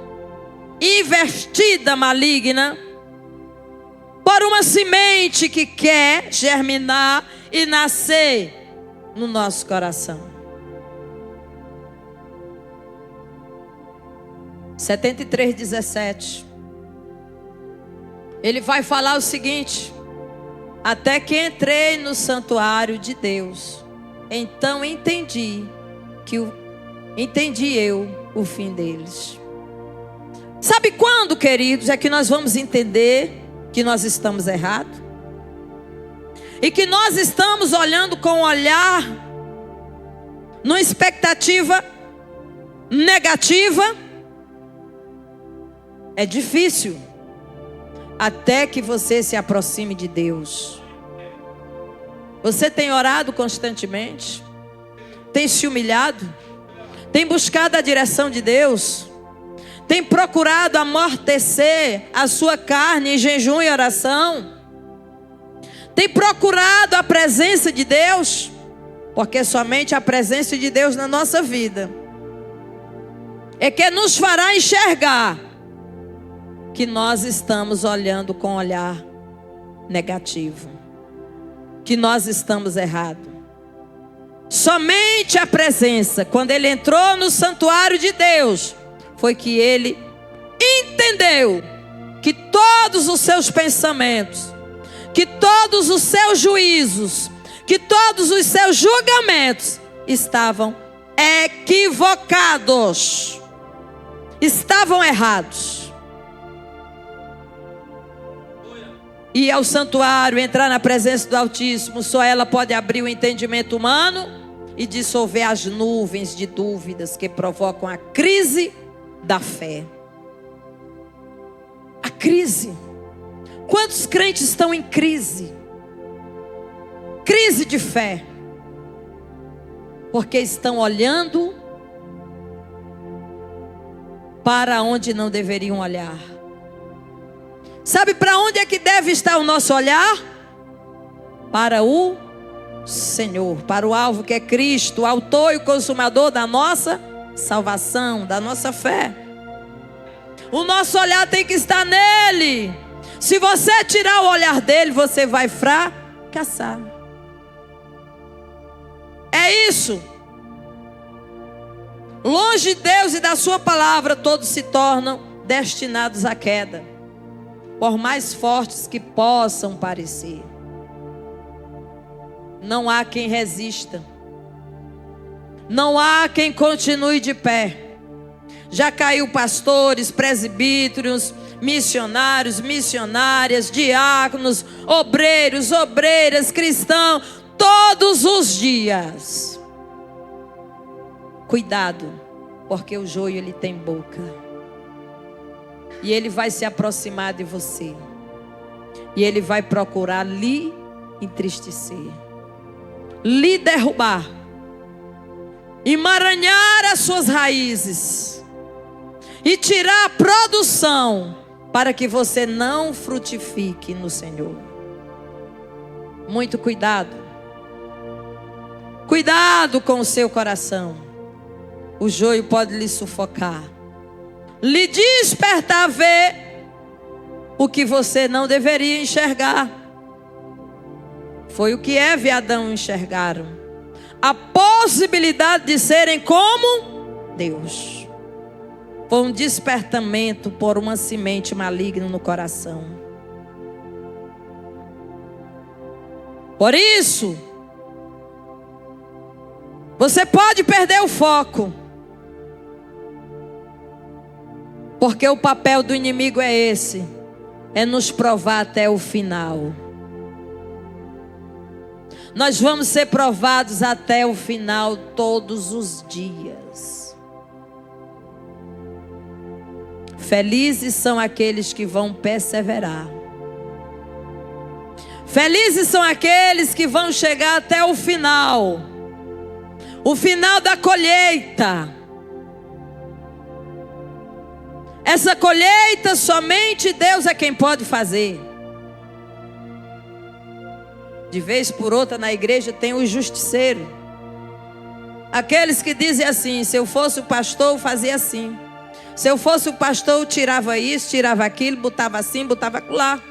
investida maligna, por uma semente que quer germinar e nascer no nosso coração? 73:17. Ele vai falar o seguinte: até que entrei no santuário de Deus, então entendi eu o fim deles. Sabe quando, queridos, é que nós vamos entender que nós estamos errados? E que nós estamos olhando com um olhar, numa expectativa negativa? É difícil, até que você se aproxime de Deus. Você tem orado constantemente? Tem se humilhado? Tem buscado a direção de Deus? Tem procurado amortecer a sua carne em jejum e oração? Tem procurado a presença de Deus? Porque somente a presença de Deus na nossa vida é que nos fará enxergar que nós estamos olhando com um olhar negativo, que nós estamos errados. Somente a presença, quando ele entrou no santuário de Deus, foi que ele entendeu que todos os seus pensamentos, que todos os seus juízos, que todos os seus julgamentos estavam equivocados, estavam errados. Ir ao santuário, entrar na presença do Altíssimo, só ela pode abrir o entendimento humano e dissolver as nuvens de dúvidas que provocam a crise da fé. A crise. Quantos crentes estão em crise? Crise de fé. Porque estão olhando para onde não deveriam olhar. Sabe para onde é que deve estar o nosso olhar? Para o Senhor, para o alvo que é Cristo, o autor e o consumador da nossa salvação, da nossa fé. O nosso olhar tem que estar nele. Se você tirar o olhar dele, você vai fracassar. É isso. Longe de Deus e da sua palavra, todos se tornam destinados à queda, por mais fortes que possam parecer. Não há quem resista. Não há quem continue de pé. Já caiu pastores, presbíteros, missionários, missionárias, diáconos, obreiros, obreiras, cristãos, todos os dias. Cuidado, porque o joio ele tem boca. E ele vai se aproximar de você. E ele vai procurar lhe entristecer, lhe derrubar, emaranhar as suas raízes e tirar a produção para que você não frutifique no Senhor. Muito cuidado. Cuidado com o seu coração. O joio pode lhe sufocar, lhe despertar a ver o que você não deveria enxergar. Foi o que Eva e Adão enxergaram. A possibilidade de serem como Deus. Foi um despertamento por uma semente maligna no coração. Por isso, você pode perder o foco. Porque o papel do inimigo é esse. É nos provar até o final. Nós vamos ser provados até o final todos os dias. Felizes são aqueles que vão perseverar. Felizes são aqueles que vão chegar até o final. O final da colheita. Essa colheita somente Deus é quem pode fazer. De vez por outra na igreja tem o justiceiro. Aqueles que dizem assim: se eu fosse o pastor eu fazia assim. Se eu fosse o pastor eu tirava isso, tirava aquilo, botava assim, botava lá.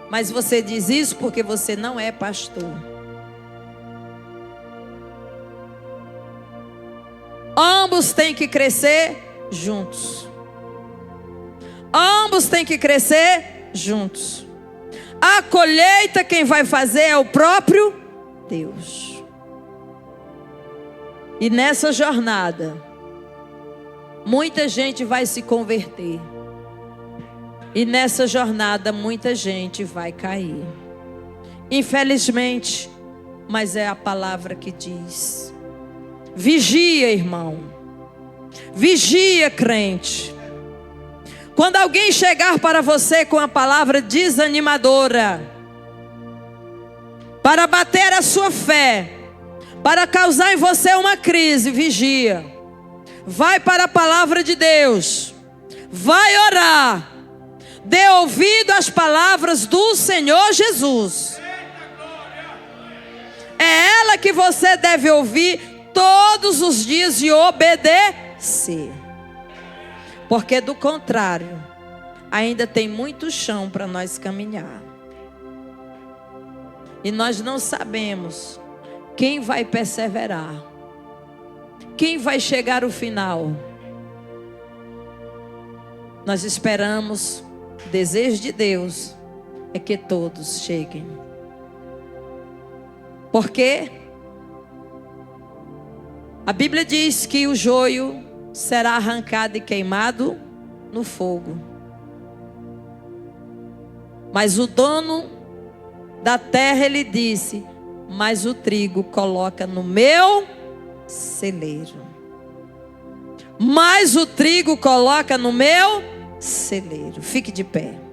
Mas você diz isso porque você não é pastor. Ambos têm que crescer juntos. Ambos têm que crescer juntos. A colheita quem vai fazer é o próprio Deus. E nessa jornada, muita gente vai se converter. E nessa jornada, muita gente vai cair. Infelizmente, mas é a palavra que diz. Vigia, irmão. Vigia, crente. Quando alguém chegar para você com a palavra desanimadora, para bater a sua fé, para causar em você uma crise, vigia. Vai para a palavra de Deus. Vai orar. Dê ouvido às palavras do Senhor Jesus. É ela que você deve ouvir todos os dias e obedecer. Porque do contrário, ainda tem muito chão para nós caminhar. E nós não sabemos quem vai perseverar. Quem vai chegar ao final. Nós esperamos, o desejo de Deus é que todos cheguem. Por quê? A Bíblia diz que o joio será arrancado e queimado no fogo. Mas o dono da terra, ele disse: mas o trigo coloca no meu celeiro. Mas o trigo coloca no meu celeiro. Fique de pé.